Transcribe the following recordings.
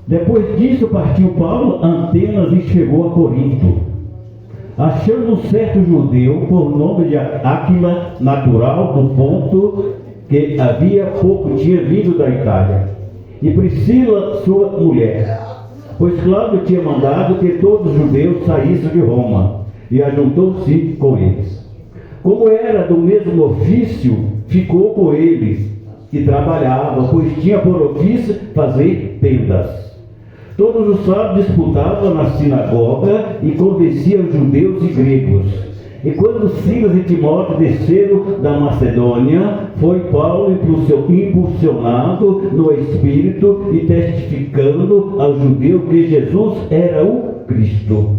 Depois disso partiu Paulo a Atenas e chegou a Corinto. Achando um certo judeu, por nome de Áquila, natural do Ponto, que havia pouco tinha vindo da Itália, e Priscila, sua mulher, pois Cláudio tinha mandado que todos os judeus saíssem de Roma, e ajuntou-se com eles. Como era do mesmo ofício, ficou com eles e trabalhava, pois tinha por ofício fazer tendas. Todos os sábados disputavam na sinagoga e convenciam os judeus e gregos. E quando Silas e Timóteo desceram da Macedônia, foi Paulo impulsionado no Espírito e testificando aos judeus que Jesus era o Cristo.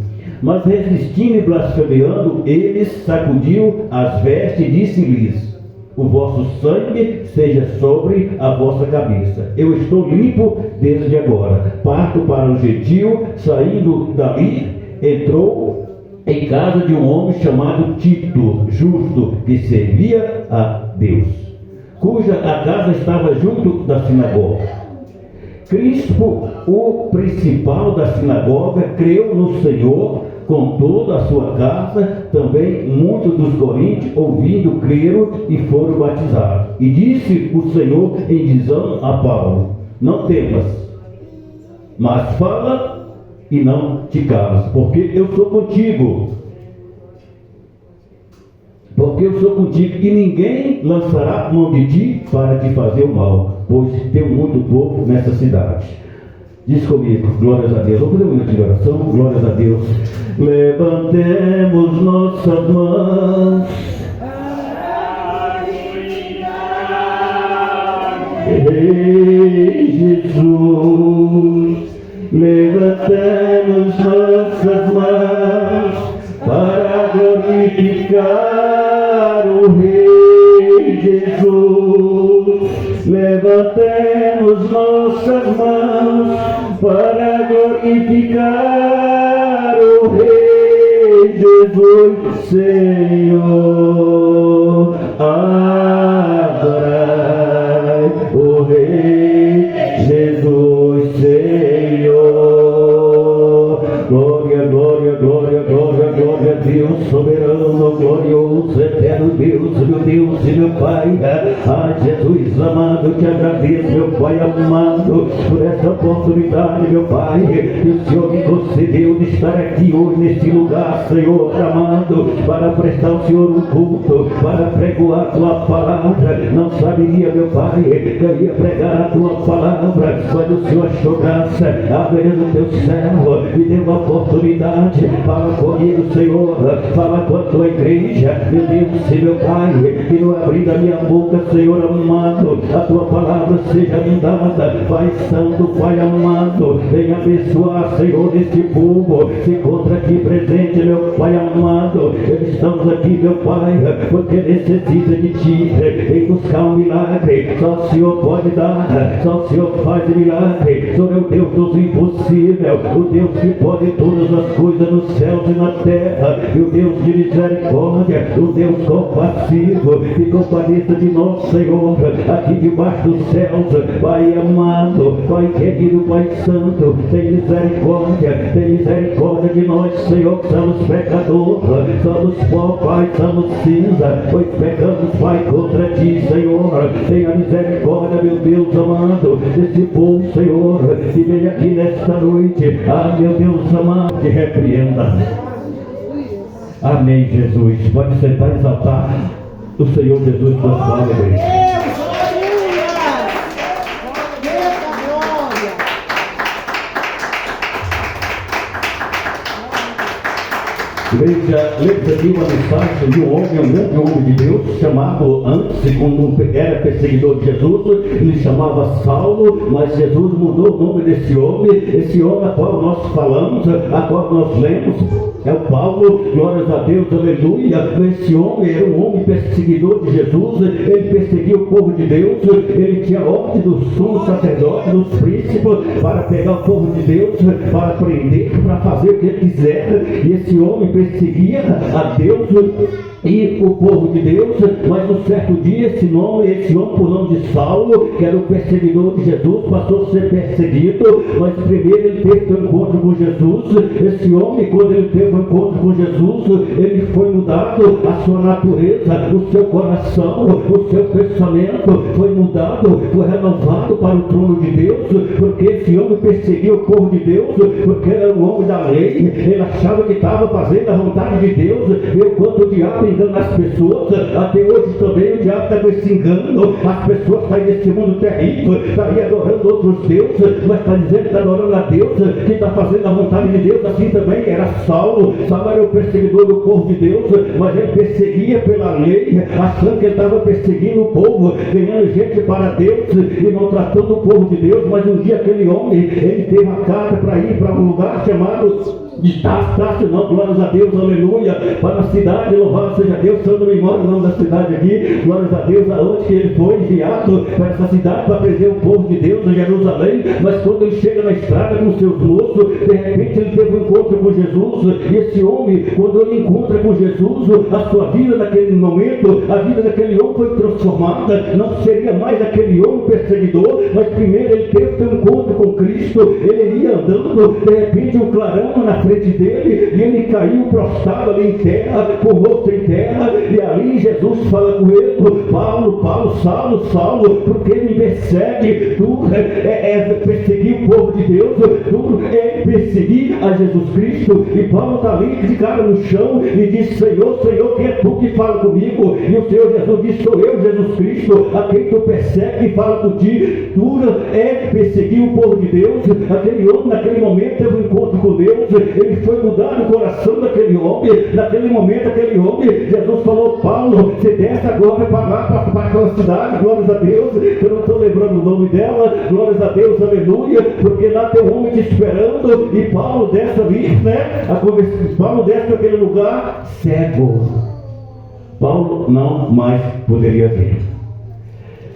Mas resistindo e blasfemando, eles sacudiu as vestes e disse-lhes: o vosso sangue seja sobre a vossa cabeça. Eu estou limpo desde agora. Parto para o gentio. Saindo dali, entrou em casa de um homem chamado Tito, justo, que servia a Deus, cuja a casa estava junto da sinagoga. Crispo, o principal da sinagoga, creu no Senhor com toda a sua casa. Também muitos dos coríntios, ouvindo, creram e foram batizados. E disse o Senhor em visão a Paulo: não temas, mas fala e não te calas, porque eu sou contigo. Porque eu sou contigo, e ninguém lançará mão de ti para te fazer o mal, pois tem muito povo nessa cidade. Diz comigo, glórias a Deus. Vamos fazer um minuto de oração, glórias a Deus. Levantemos nossas mãos. Ei, Jesus, levantemos nossas mãos para glorificar o Rei Jesus. Levantemos nossas mãos para glorificar o Rei Jesus, Senhor. Adorai o Rei Jesus, Senhor. Glória, glória, glória, glória, glória a Deus soberano, glorioso, eterno Deus, meu Deus e meu Pai. Ah, Jesus amado, te agradeço, meu Pai amado, por essa oportunidade, meu Pai, que o Senhor me concedeu de estar aqui hoje neste lugar, Senhor amado, para prestar ao Senhor um culto, para pregoar a tua palavra. Não saberia, meu Pai, que eu ia pregar a tua palavra, mas o Senhor achou graça, abrindo o teu céu, me deu uma oportunidade para acolher o Senhor, falar com a tua igreja, meu Deus e meu Pai, que no abrir da minha boca, Senhor amado, a tua palavra seja me dada. Pai Santo, Pai amado, venha abençoar, Senhor, este povo se encontra aqui presente, meu Pai amado. Eles estamos aqui, meu Pai, porque necessita de ti, em buscar um milagre. Só o Senhor pode dar, só o Senhor faz milagre. Sou o Deus dos impossíveis, o Deus que pode todas as coisas nos céus e na terra, e o Deus de misericórdia, o Deus compassivo, que compadeça de nós, Senhor, aqui debaixo dos céus. Pai amado, Pai querido, Pai santo, tem misericórdia de nós, Senhor, que somos pecadores, somos pó, Pai, somos cinza, pois pecamos, Pai, contra ti, Senhor. Tenha misericórdia, meu Deus amado, desse povo, Senhor, que vem aqui nesta noite. Ah, meu Deus amado, te repreenda. Amém, Jesus. Pode sentar e exaltar o Senhor Jesus, tua glória. Igreja, lembra aqui uma mensagem de um homem, um grande homem de Deus, chamado antes, quando era perseguidor de Jesus, ele chamava Saulo, mas Jesus mudou o nome desse homem. Esse homem a qual nós falamos, a qual nós lemos, é o Paulo. Glórias a Deus, aleluia. Esse homem era um homem perseguidor de Jesus, ele perseguia o povo de Deus, ele tinha ordem do sumo sacerdote, dos príncipes, para pegar o povo de Deus, para prender, para fazer o que ele quiser. E esse homem perseguia a Deus e o povo de Deus. Mas um certo dia esse homem por nome de Saulo, que era o perseguidor de Jesus, passou a ser perseguido. Mas primeiro ele teve um encontro com Jesus. Esse homem, quando ele teve um encontro com Jesus, ele foi mudado, a sua natureza, o seu coração, o seu pensamento foi mudado, foi renovado para o trono de Deus. Porque esse homem perseguia o povo de Deus, porque era um homem da lei. Ele achava que estava fazendo a vontade de Deus. Enquanto o diabo engana as pessoas, até hoje também o diabo está com esse engano. As pessoas saem desse mundo terrível, estão aí adorando outros deuses, mas está dizendo que está adorando a Deus, que está fazendo a vontade de Deus. Assim também era Saulo. Saulo era o perseguidor do povo de Deus, mas ele perseguia pela lei, achando que ele estava perseguindo o povo, ganhando gente para Deus e maltratando o povo de Deus. Mas um dia aquele homem, ele teve a carta para ir para um lugar chamado de Tarso, não, glórias a Deus, aleluia, para a cidade, louvado seja Deus. Se eu não me engano o nome da cidade aqui, glórias a Deus, aonde que ele foi enviado para essa cidade para prender o povo de Deus em Jerusalém. Mas quando ele chega na estrada com seus moços, de repente ele teve um encontro com Jesus. E esse homem, quando ele encontra com Jesus, a sua vida naquele momento, a vida daquele homem foi transformada. Não seria mais aquele homem perseguidor, mas primeiro ele teve um encontro com Cristo. Ele ia andando, de repente um clarão na frente dele, e ele caiu prostrado ali em terra, com o rosto em terra. E ali Jesus fala com ele: Paulo, Saulo, porque me persegue? Tu perseguir o povo de Deus, tu perseguir a Jesus Cristo. E Paulo está ali de cara no chão e diz: Senhor, quem é tu que fala comigo? E o Senhor Jesus diz: sou eu, Jesus Cristo, a quem tu persegue e fala contigo. Tu perseguir o povo de Deus. Aquele homem naquele momento teve um encontro com Deus. Ele foi mudar o coração daquele homem. Naquele momento, aquele homem, Jesus falou: Paulo, você desce agora para lá, para aquela cidade, glórias a Deus. Eu não estou lembrando o nome dela, glórias a Deus, aleluia, porque lá tem um homem te esperando. E Paulo desce ali, né? Paulo desce para aquele lugar cego. Paulo não mais poderia ver.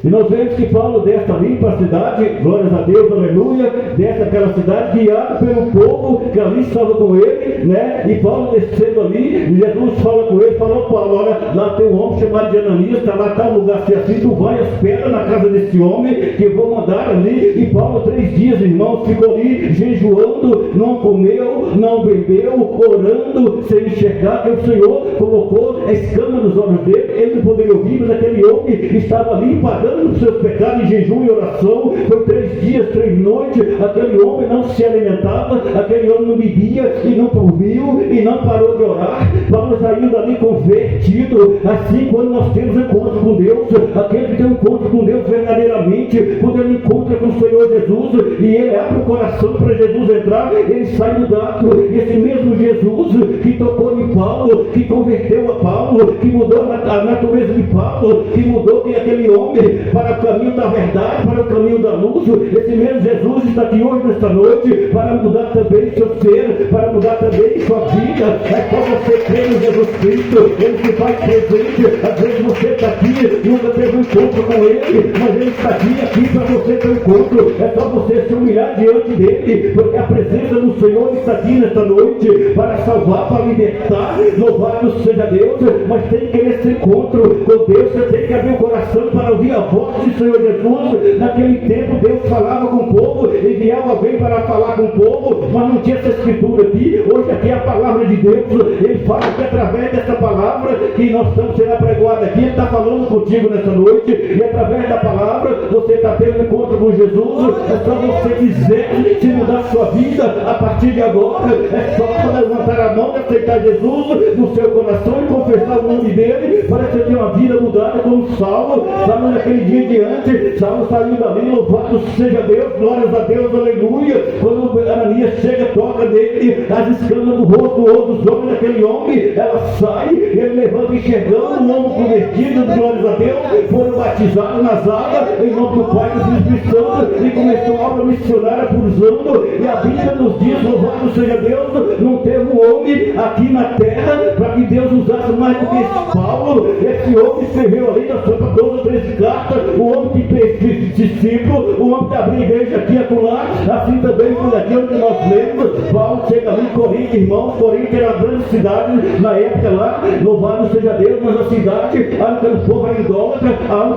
E nós vemos que Paulo desce ali para a cidade, glórias a Deus, aleluia, desce aquela cidade, guiado pelo povo que ali estava com ele, né? E Paulo descendo ali, Jesus fala com ele, falou: Paulo, olha, lá tem um homem chamado de Ananias, está lá, está um lugar assim, tu vai, espera na casa desse homem, que eu vou mandar ali. E Paulo 3 dias, irmãos, ficou ali, jejuando, não comeu, não bebeu, orando, sem enxergar, que o Senhor colocou a escama nos olhos dele. Ele não poderia ouvir, mas aquele homem estava ali pagando os seus pecados em jejum e oração. Foi 3 dias, 3 noites. Aquele homem não se alimentava, aquele homem não bebia e não dormiu e não parou de orar. Paulo saiu dali convertido. Assim, quando nós temos encontro com Deus, aquele que tem um encontro com Deus verdadeiramente, quando ele encontra com o Senhor Jesus e ele abre o coração para Jesus entrar, ele sai mudado. Esse mesmo Jesus que tocou em Paulo, que converteu a Paulo, que mudou a natureza de Paulo, que mudou aquele homem para o caminho da verdade, para o caminho da luz. Esse mesmo Jesus está aqui hoje, nesta noite, para mudar também seu ser, para mudar também sua vida. É só você crer em Jesus Cristo, ele se faz presente. Às vezes você está aqui, nunca teve um encontro com ele, mas ele está aqui para você ter um encontro. É só você se humilhar diante dele, porque a presença do Senhor está aqui nesta noite para salvar, para libertar. Louvado seja Deus. Mas tem que querer esse encontro com Deus, você tem que abrir o coração para ouvir a voz do Senhor Jesus. Naquele tempo Deus falava com o povo, enviava alguém para falar com o povo, mas não tinha essa escritura aqui. Hoje aqui é a palavra de Deus. Ele fala que através dessa palavra que nós estamos sendo apregoados aqui, Ele está falando contigo nessa noite, e através da palavra você está tendo um encontro com Jesus. É só você quiser se mudar a sua vida a partir de agora. É só levantar a mão e aceitar Jesus no seu coração e confessar o nome dele, para que você tenha uma vida mudada como Saulo. Sabe, naquele dia diante, Saulo saiu dali, louvado seja Deus, glórias a Deus, aleluia. Quando Ananias chega, toca nele, as escamas do rosto dos homens daquele homem, ela sai, ele levanta enxergando, um homem convertido, glórias a Deus, foram batizados nas águas, em nome do Pai e do Espírito Santo, e começou a obra missionária cruzando. E a Bíblia nos diz, louvado seja Deus, não teve um homem aqui na terra para que Deus usasse mais do que esse Paulo. Esse homem escreveu ali na sua 12 ou 13 cartas, o homem que fez discípulo, o homem que abriu a igreja aqui e acolá. Assim também foi aquilo que nós lemos. Paulo chega ali em Corinto, irmão. Corinto era uma grande cidade na época lá, louvado seja Deus, mas a cidade, aquele povo era idólatra,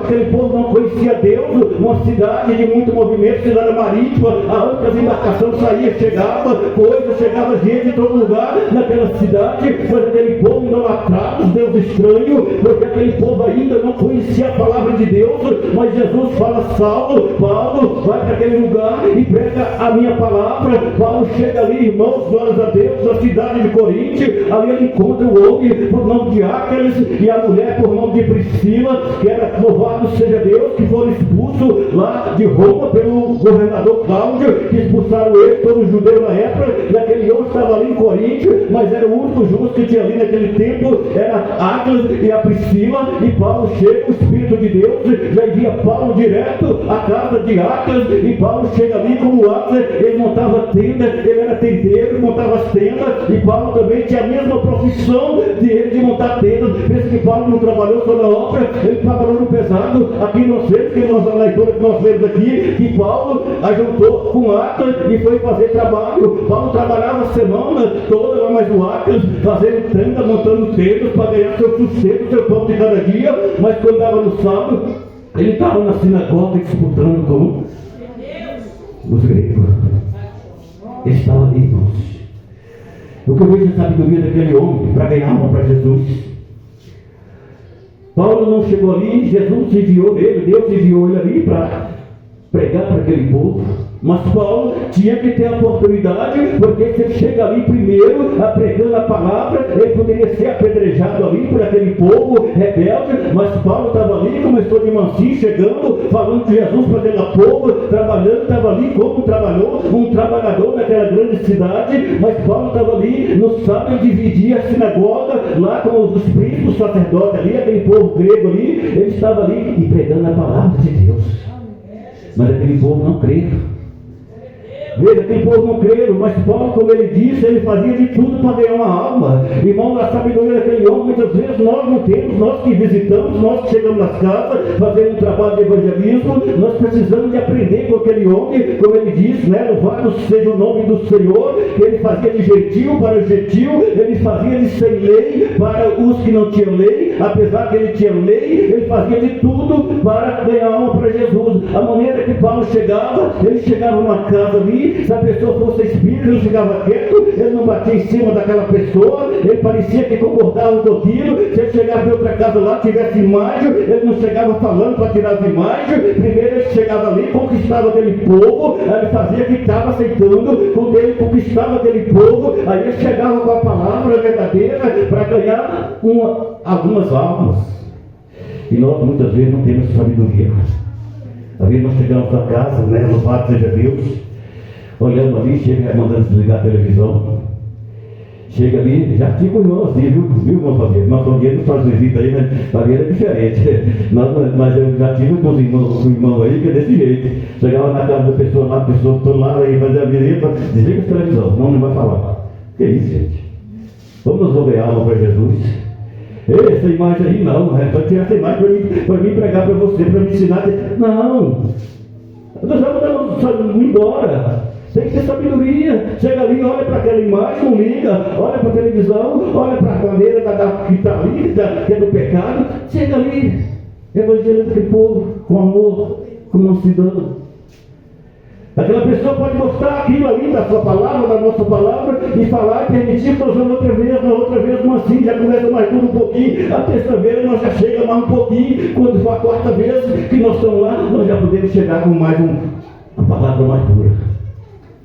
aquele povo não conhecia Deus, uma cidade de muito movimento, cidade marítima, aonde as embarcações saíam, chegava gente de todo lugar naquela cidade, mas aquele povo idolatrado, Deus estranho, porque aquele povo ainda não conhecia a palavra de Deus, mas Jesus fala, Paulo, vai para aquele lugar e prega a minha palavra. Paulo chega ali, irmãos, glórias a Deus, na cidade de Corinto, ali ele encontra o homem por nome de Áqueles e a mulher por nome de Priscila, que era, louvado seja Deus, que foram expulsos lá de Roma pelo governador Cláudio, que expulsaram ele, todo judeu na época, e aquele homem estava ali em Corinto, mas era o único justo que tinha ali naquele tempo, era Áqueles e a Priscila, e Paulo chega, o Espírito de Deus já envia Paulo direto à casa de Áqueles, e Paulo chega ali como Áqueles, ele montava tenda, ele era tendeiro, montava as tendas, e Paulo também tinha a mesma profissão de montar tendas. Pensa que Paulo não trabalhou só na obra, ele trabalhou no pesado. Aqui nós vemos, que nós, a leitura que nós lemos aqui, que Paulo ajuntou com Áqueles e foi fazer trabalho. Paulo trabalhava a semana toda lá, mas o Áqueles fazendo tenda, montando tendas para ganhar seu sustento, seu pão de cada dia. Mas quando estava no sábado, ele estava na sinagoga disputando com os gregos. Ele estava ali, irmãos. Eu que vejo a sabedoria daquele homem para ganhar alma para Jesus. Paulo não chegou ali, Jesus enviou ele, Deus enviou ele ali para pregar para aquele povo. Mas Paulo tinha que ter a oportunidade, porque se ele chega ali primeiro, pregando a palavra, ele poderia ser apedrejado ali por aquele povo rebelde, mas Paulo estava ali, começou de mansinho, chegando, falando de Jesus para aquele povo, trabalhando, estava ali como trabalhou, um trabalhador daquela grande cidade, mas Paulo estava ali, no sábado, dividia a sinagoga, lá com os príncipes, os sacerdotes ali, aquele povo grego ali, ele estava ali e pregando a palavra de Deus. Mas aquele povo não creu. Veja, aquele povo não creram, mas Paulo, como ele disse, ele fazia de tudo para ganhar uma alma. Irmão, a sabedoria daquele homem, muitas vezes nós não temos, nós que visitamos, nós que chegamos nas casas, fazendo um trabalho de evangelismo, nós precisamos de aprender com aquele homem, como ele disse, né? Louvado seja o nome do Senhor, que ele fazia de gentil para o gentil, ele fazia de sem lei para os que não tinham lei, apesar que ele tinha lei, ele fazia de tudo para ganhar alma para Jesus. A maneira que Paulo chegava, ele chegava numa casa ali, se a pessoa fosse espírita, ele ficava quieto, ele não batia em cima daquela pessoa, ele parecia que concordava com aquilo. Se ele chegava de outra casa lá, tivesse imagem, ele não chegava falando para tirar as imagens. Primeiro ele chegava ali, conquistava aquele povo, aí ele fazia que estava aceitando, quando ele conquistava aquele povo, aí ele chegava com a palavra verdadeira para ganhar algumas almas. E nós muitas vezes não temos sabedoria. Às vezes nós chegamos na casa, né, louvado seja Deus, olhando ali, chega mandando desligar a televisão. Chega ali, já fica o irmão assim, viu, irmão Fabiano? Irmão Fabiano não faz visita aí, mas Fabiano é diferente. Mas eu já tive com os irmãos aí que é desse jeito. Chegava na casa da pessoa lá, a pessoa toda lá, aí fazia a visita, desliga a televisão, não vai falar. Que isso, gente? Vamos nos ganhar alma para Jesus. Essa imagem aí não, é só tirar essa imagem para mim pregar para você, para me ensinar. Não! Nós vamos embora. Tem que ter sabedoria. Chega ali, olha para aquela imagem, não liga, olha para a televisão, olha para a bandeira que está ali, que é do pecado. Chega ali, evangeliza aquele povo com amor, com mansidão. Aquela pessoa pode mostrar aquilo ali da sua palavra, da nossa palavra, e falar e permitir que nós vamos outra vez, mas assim, já começa mais tudo um pouquinho. A terceira vez nós já chega mais um pouquinho. Quando for a quarta vez que nós estamos lá, nós já podemos chegar com mais uma palavra mais pura.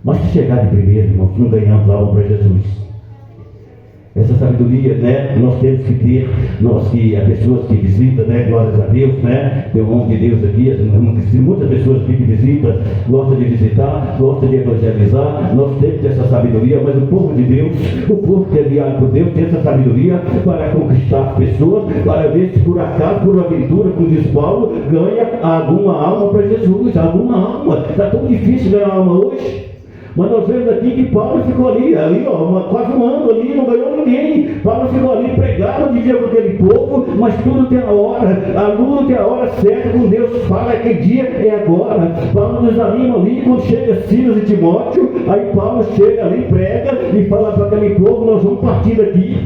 Mas se chegar de primeiro, irmãos, não ganhamos alma para Jesus. Essa sabedoria, né, nós temos que ter, nós que, as pessoas que visitam, né, glórias a Deus, né, tem um homem de Deus aqui, muitas pessoas aqui que visitam, gostam de visitar, gostam de evangelizar, nós temos que ter essa sabedoria, mas o povo de Deus, o povo que é guiado por Deus, tem essa sabedoria para conquistar as pessoas, para ver se por acaso, por aventura, como diz Paulo, ganha alguma alma para Jesus, alguma alma. Está tão difícil ganhar alma hoje. Mas nós vemos aqui que Paulo ficou ali ó, quase um ano ali, não ganhou ninguém. Paulo ficou ali, pregava, dizia com aquele povo, mas tudo tem a hora, a luta tem a hora certa, com Deus fala, aquele dia é agora. Paulo nos anima ali, quando chega Silas e Timóteo, aí Paulo chega ali, prega e fala para aquele povo, nós vamos partir daqui.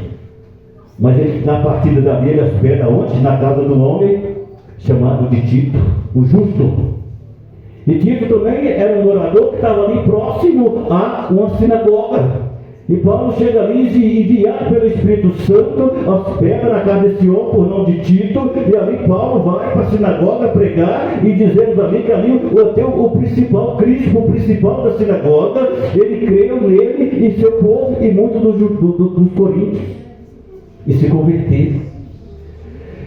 Mas ele, na partida dali, ele hospeda onde? Na casa do homem chamado de Tito, o justo. E Tito também era um morador que estava ali próximo a uma sinagoga. E Paulo chega ali e enviado pelo Espírito Santo, hospeda na casa desse homem por nome de Tito, e ali Paulo vai para a sinagoga pregar, e dizemos ali que ali o principal Cristo, o principal da sinagoga, ele creu nele e seu povo e muitos dos coríntios, e se converteram.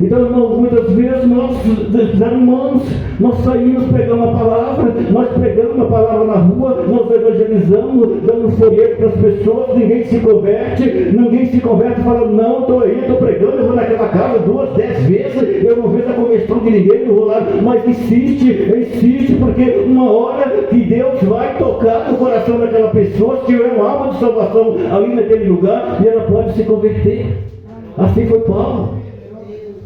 Então, irmãos, muitas vezes nós desanimamos, nós saímos, pegamos a palavra, nós pregamos a palavra na rua, nós evangelizamos, dando folheto para as pessoas, ninguém se converte, falando, não, estou aí, estou pregando, eu vou naquela casa 2, 10 vezes, eu não vejo a conversão de ninguém, não vou lá, mas insiste, porque uma hora que Deus vai tocar no coração daquela pessoa, se tiver uma alma de salvação ali naquele lugar, e ela pode se converter. Assim foi Paulo.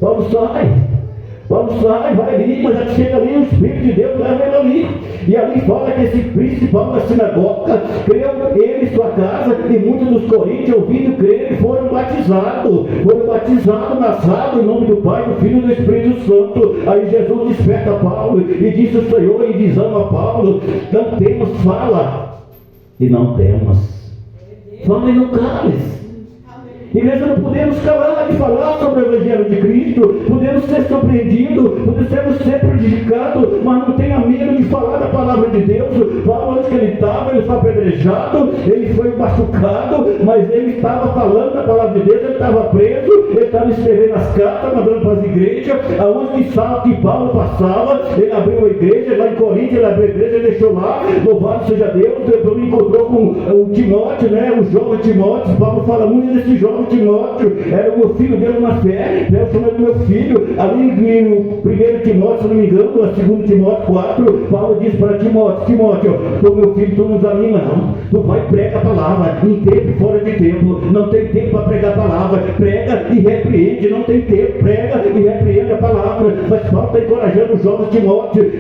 Paulo sai, vai ali, mas já chega ali, o Espírito de Deus leva ele ali. E ali fala que esse principal da sinagoga creu ele e sua casa, e muitos dos coríntios, ouvindo crer, foram batizados nas águas, em nome do Pai, do Filho e do Espírito Santo. Aí Jesus desperta Paulo e diz o Senhor, e desama Paulo, não temas, fala, e não temas. Fala e não cales. Igreja, não podemos calar de falar sobre o Evangelho de Cristo, podemos ser surpreendidos, podemos ser prejudicados, mas não tenha medo de falar da palavra de Deus. Paulo, antes que ele foi apedrejado, ele foi machucado, mas ele estava falando da palavra de Deus, ele estava preso, ele estava escrevendo as cartas, mandando para as igrejas, aonde que Paulo passava, ele abriu a igreja, lá em Corinto, ele abriu a igreja, ele deixou lá, louvado seja Deus, depois me encontrou com o Timóteo, o jovem Timóteo. Paulo fala muito desse jovem Timóteo, era o meu filho dele na fé, eu chamei do meu filho, ali no 1 Timóteo, se não me engano, no 2 Timóteo 4, Paulo diz para Timóteo, meu filho, tu não desanima não, tu vai prega a palavra, em tempo e fora de tempo, não tem tempo para pregar a palavra, prega e repreende, não tem tempo, prega e repreende a palavra. Mas Paulo está encorajando o jovem Timóteo,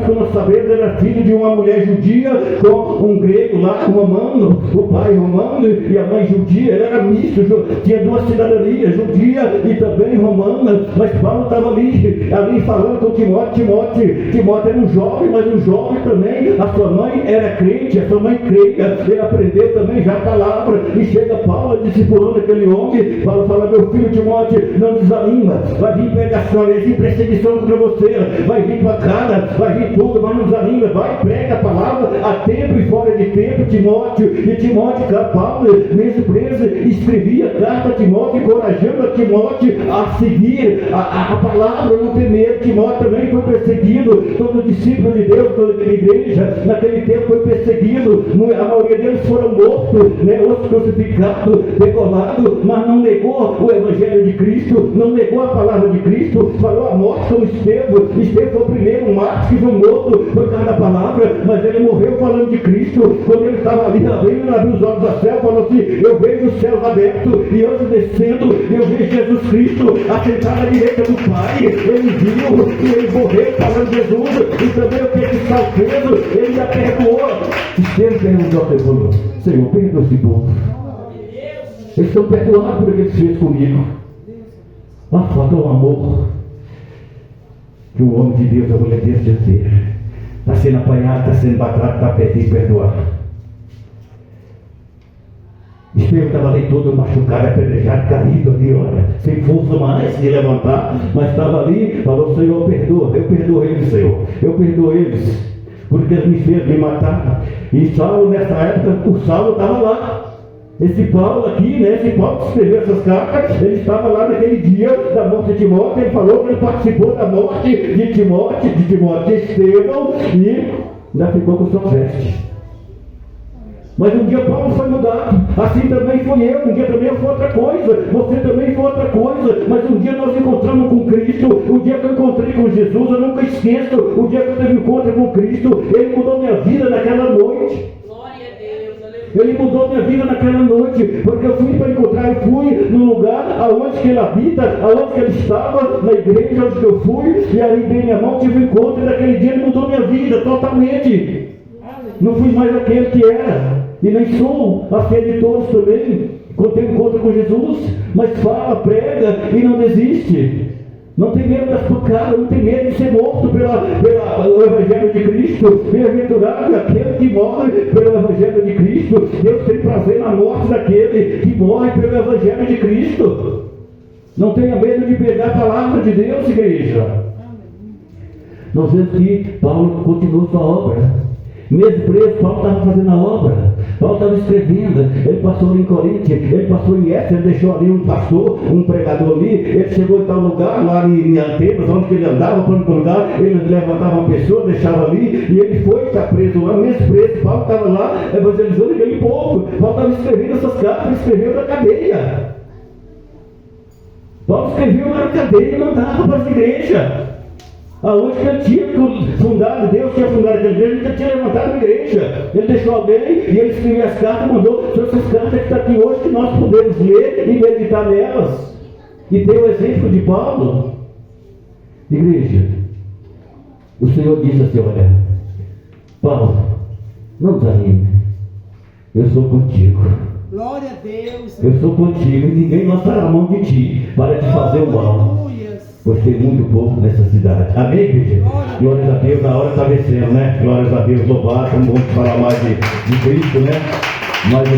como nós sabemos, era filho de uma mulher judia, com um grego lá, romano, o pai romano e a mãe judia, ele era misto, tinha duas cidadanias, judia e também romana. Mas Paulo estava ali falando com Timóteo era um jovem, mas um jovem também, a sua mãe era crente, a sua mãe creia, ele aprendeu também já a palavra, e chega Paulo discipulando aquele homem. Paulo fala, meu filho Timóteo, não desanima, vai vir pregação, vai vir perseguição contra você, vai vir pancada, vai vir tudo, mas não desanima, vai, prega a palavra a tempo e fora de tempo, Timóteo. E Timóteo, Paulo, mesmo preso, escrevia carta a Timóteo, encorajando a Timóteo a seguir a palavra, não ter medo. Timóteo também foi perseguido, todo discípulo de Deus, toda a igreja, naquele tempo foi perseguido, a maioria deles foram mortos, outros crucificados, degolados, mas não negou o Evangelho de Cristo, não negou a palavra de Cristo, falou a morte como Estevão foi o primeiro mártir que foi morto por causa da palavra, mas ele morreu falando de Cristo. Quando ele estava ali, ele abriu os olhos do céu, falou assim, eu vejo os céus abertos, e hoje descendo, eu vejo Jesus Cristo assentado à direita do Pai. Ele viu e ele morreu falando de Jesus, e também o que ele está preso, ele já perdoou. Estevão perguntou ao Senhor, Senhor, perdoa esse povo. Eles estão perdoados por aquilo que fez comigo. Falta o amor que o homem de Deus, a mulher de Deus deve ter. Está sendo apanhado, está sendo batado, está perdido, perdoado. Estevão estava ali todo machucado, apedrejado, caído ali, olha, sem força mais de levantar, mas estava ali, falou, Senhor, perdoa, eu perdoo eles, Senhor, eu perdoo eles, porque eles me fez me matar. E Saulo, nessa época, o Saulo estava lá. Esse Paulo aqui, esse Paulo que escreveu essas cartas, ele estava lá naquele dia da morte de Timóteo, ele falou que ele participou da morte de Timóteo, Estevão, e ainda ficou com sua veste. Mas um dia Paulo foi mudado, assim também foi eu, um dia também eu fui outra coisa, você também foi outra coisa, mas um dia nós encontramos com Cristo, o dia que eu encontrei com Jesus, eu nunca esqueço, o dia que eu tive encontro com Cristo, Ele mudou minha vida naquela noite. Ele mudou minha vida naquela noite, porque eu fui para encontrar, eu fui no lugar aonde que ele habita, aonde que ele estava, na igreja onde que eu fui, e ali dei minha mão, tive um encontro, e naquele dia ele mudou minha vida totalmente. Não fui mais aquele que era, e nem sou aquele de todos também, quando tem encontro com Jesus, mas fala, prega e não desiste. Não tem medo das pancadas, não tem medo de ser morto pelo Evangelho de Cristo. Bem-aventurado aquele que morre pelo Evangelho de Cristo. Deus tem prazer na morte daquele que morre pelo Evangelho de Cristo. Não tenha medo de pegar a palavra de Deus, igreja. Nós vemos que Paulo continuou sua obra. Mesmo preso, Paulo estava fazendo a obra. Paulo estava escrevendo. Ele passou em Corinto, ele passou em Éfeso, ele deixou ali um pastor, um pregador ali. Ele chegou em tal lugar, lá em Atenas, onde ele andava, para um lugar, ele levantava uma pessoa, deixava ali, e ele foi estar preso lá, mesmo preso. Paulo estava lá evangelizando aquele povo. Paulo estava escrevendo essas cartas, ele escreveu na cadeia. Paulo escreveu na cadeia e mandava para as igrejas. Aonde que ele tinha fundado, Deus tinha fundado aquela igreja, ele já tinha levantado a igreja. Ele deixou alguém e ele escreveu as cartas, mandou. São essas cartas que estão aqui hoje que nós podemos ler e meditar nelas. E ter o exemplo de Paulo. Igreja, o Senhor disse assim: olha, Paulo, não desanime, eu sou contigo. Glória a Deus. Eu sou contigo e ninguém lançará a mão de ti para te fazer o mal. Pois tem muito pouco nessa cidade. Amém, igreja? Glórias a Deus, na hora está vencendo, né? Glórias a Deus, louvado. Não vamos falar mais de Cristo, né? Mas,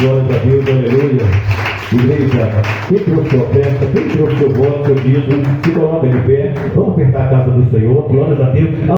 glórias a Deus, aleluia. Igreja, quem trouxe sua festa, quem trouxe seu voto, seu dízimo, se coloca de pé. Vamos apertar a casa do Senhor. Glórias a Deus.